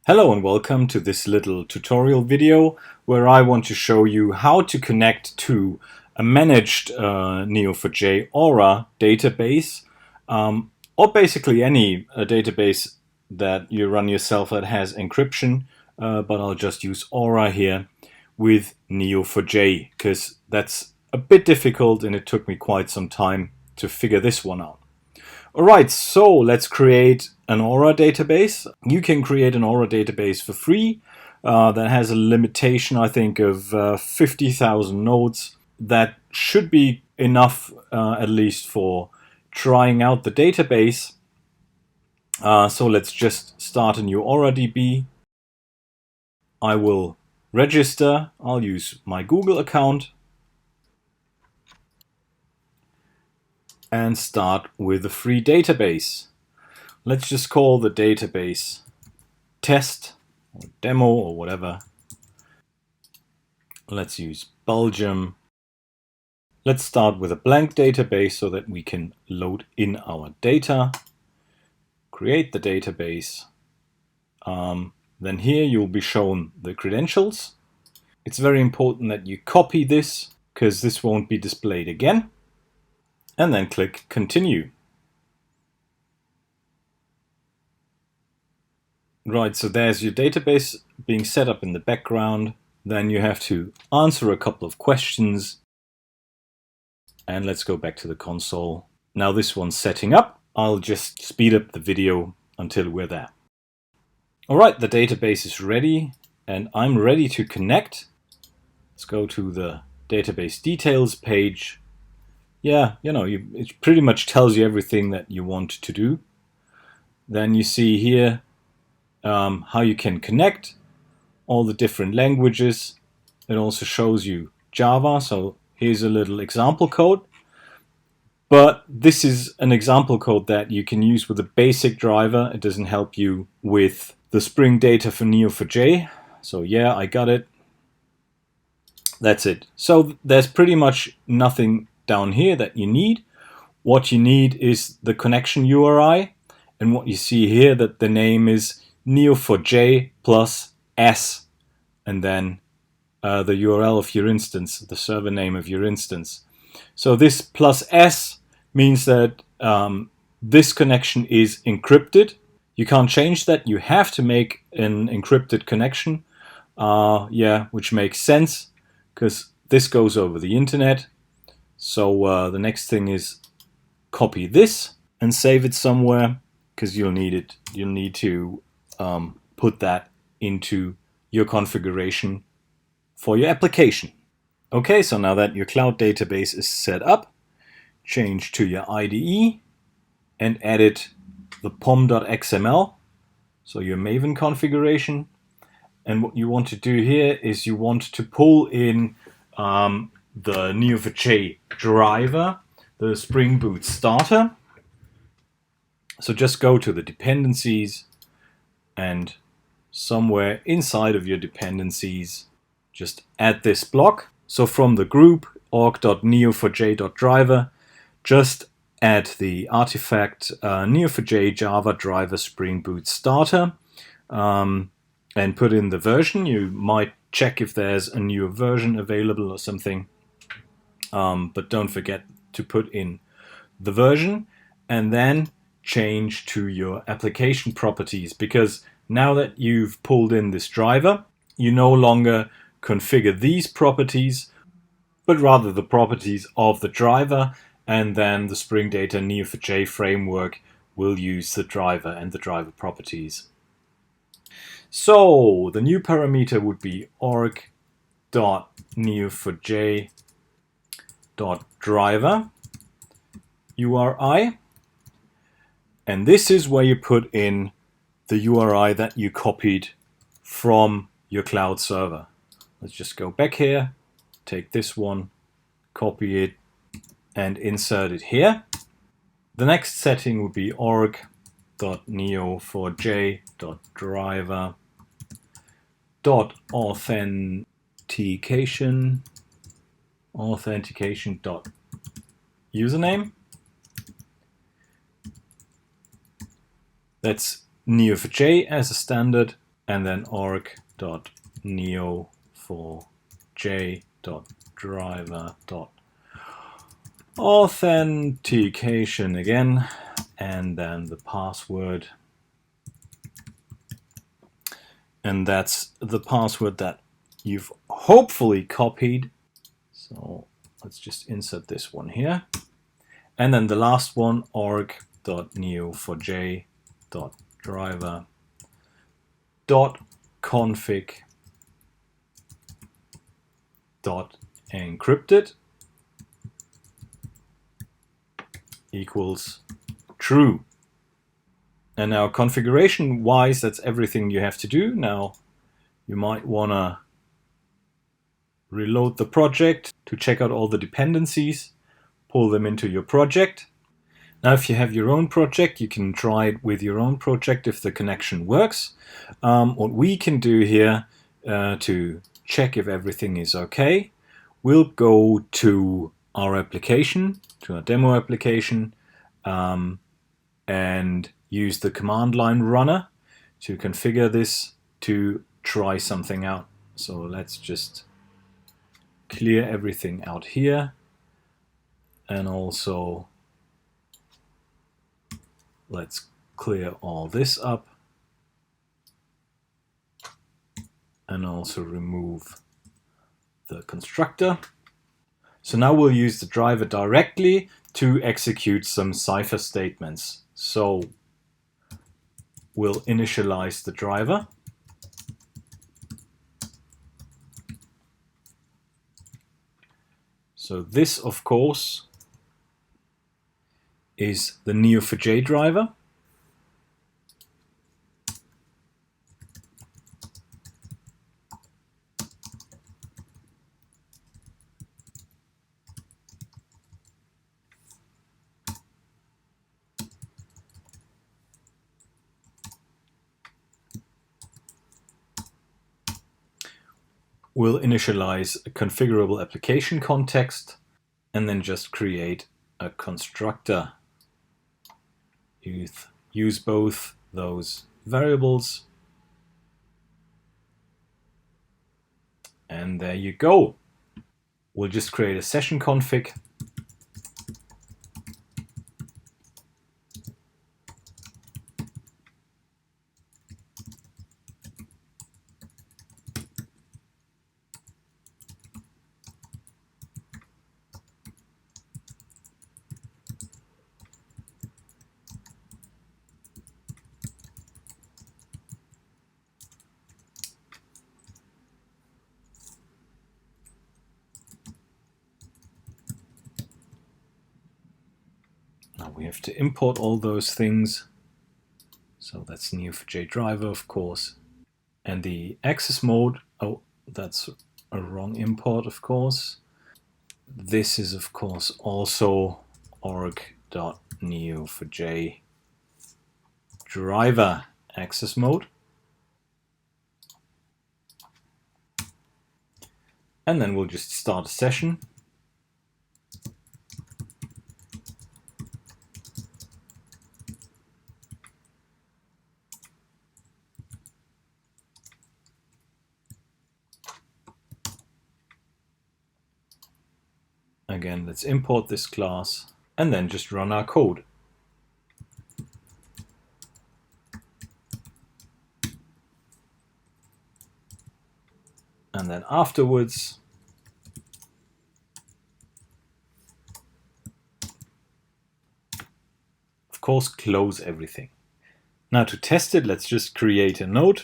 Hello and welcome to this little tutorial video where I want to show you how to connect to a managed neo4j Aura database, or basically any database that you run yourself that has encryption, but I'll just use Aura here with neo4j because that's a bit difficult and it took me quite some time to figure this one out. Alright, so let's create an Aura database. You can create an Aura database for free that has a limitation, I think, of 50,000 nodes. That should be enough, at least for trying out the database. So let's just start a new Aura DB. I will register. I'll use my Google account and start with a free database. Let's just call the database test or demo or whatever. Let's use Belgium. Let's start with a blank database so that we can load in our data. Create the database. Then here you'll be shown the credentials. It's very important that you copy this because this won't be displayed again. And then click continue. Right, so there's your database being set up in the background. Then you have to answer a couple of questions. And let's go back to the console. Now this one's setting up. I'll just speed up the video until we're there. Alright, the database is ready and I'm ready to connect. Let's go to the database details page. Yeah, it pretty much tells you everything that you want to do. Then you see here how you can connect, all the different languages. It also shows you Java, so here's a little example code. But this is an example code that you can use with a basic driver. It doesn't help you with the Spring data for neo4j. So yeah, I got it. That's it. So there's pretty much nothing down here that you need. What you need is the connection URI, and what you see here that the name is neo4j plus s, and then the URL of your instance, the server name of your instance. So this plus s means that this connection is encrypted. You can't change that. You have to make an encrypted connection, which makes sense because this goes over the internet. So the next thing is copy this and save it somewhere because you'll need it. You'll need to put that into your configuration for your application. Okay, so now that your cloud database is set up, change to your IDE and edit the pom.xml, so your Maven configuration. And what you want to do here is you want to pull in the neo4j driver, the Spring Boot starter. So just go to the dependencies and somewhere inside of your dependencies, just add this block. So from the group org.neo4j.driver, just add the artifact neo4j Java driver Spring Boot starter and put in the version. You might check if there's a newer version available or something, but don't forget to put in the version and then change to your application properties, because now that you've pulled in this driver, you no longer configure these properties, but rather the properties of the driver, and then the Spring Data neo4j framework will use the driver and the driver properties. So the new parameter would be org.neo4j.driver URI, and this is where you put in the URI that you copied from your cloud server. Let's just go back here, take this one, copy it, and insert it here. The next setting would be org.neo4j.driver.authentication.username. That's neo4j as a standard. and then org.neo4j.driver.authentication again, and then the password. And that's the password that you've hopefully copied. So let's just insert this one here. And then the last one, org.neo4j.driver.encrypted equals true. And now configuration wise, that's everything you have to do. Now you might want to reload the project to check out all the dependencies, pull them into your project. Now if you have your own project, you can try it with your own project if the connection works. What we can do here to check if everything is okay, we'll go to our application, to our demo application, and use the command line runner to configure this to try something out. So let's just clear everything out here, and also let's clear all this up and also remove the constructor. So now we'll use the driver directly to execute some Cypher statements. So we'll initialize the driver. So this, of course, is the neo4j driver. We'll initialize a configurable application context and then just create a constructor. Use both those variables. And there you go. We'll just create a session config. Now we have to import all those things. So that's neo4j driver, of course. And the access mode, oh, that's a wrong import, of course. This is, of course, also org.neo4j driver access mode. And then we'll just start a session. Again, let's import this class and then just run our code. And then afterwards, of course, close everything. Now to test it, let's just create a node.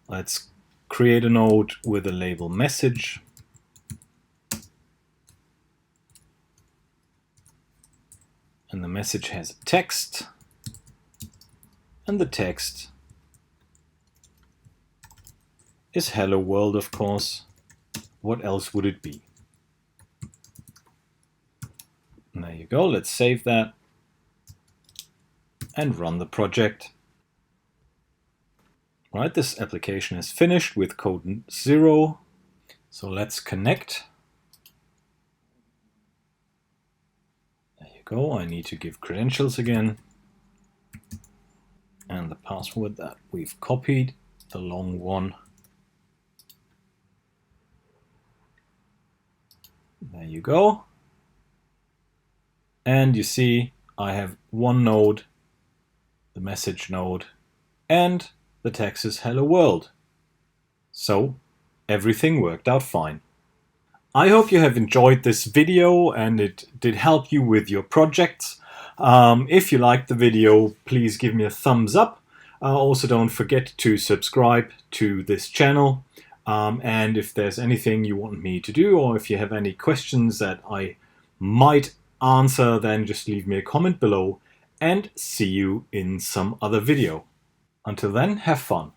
Let's create a node with a label message. And the message has a text. And the text is hello world, of course. What else would it be? And there you go. Let's save that and run the project. Right, this application is finished with code 0. So let's connect. There you go. I need to give credentials again. and the password that we've copied, the long one. There you go. And you see I have one node, the message node, and the text is hello world. So everything worked out fine. I hope you have enjoyed this video and it did help you with your projects. If you liked the video, please give me a thumbs up. Also don't forget to subscribe to this channel. And if there's anything you want me to do, or if you have any questions that I might answer, then just leave me a comment below, and see you in some other video. Until then, have fun.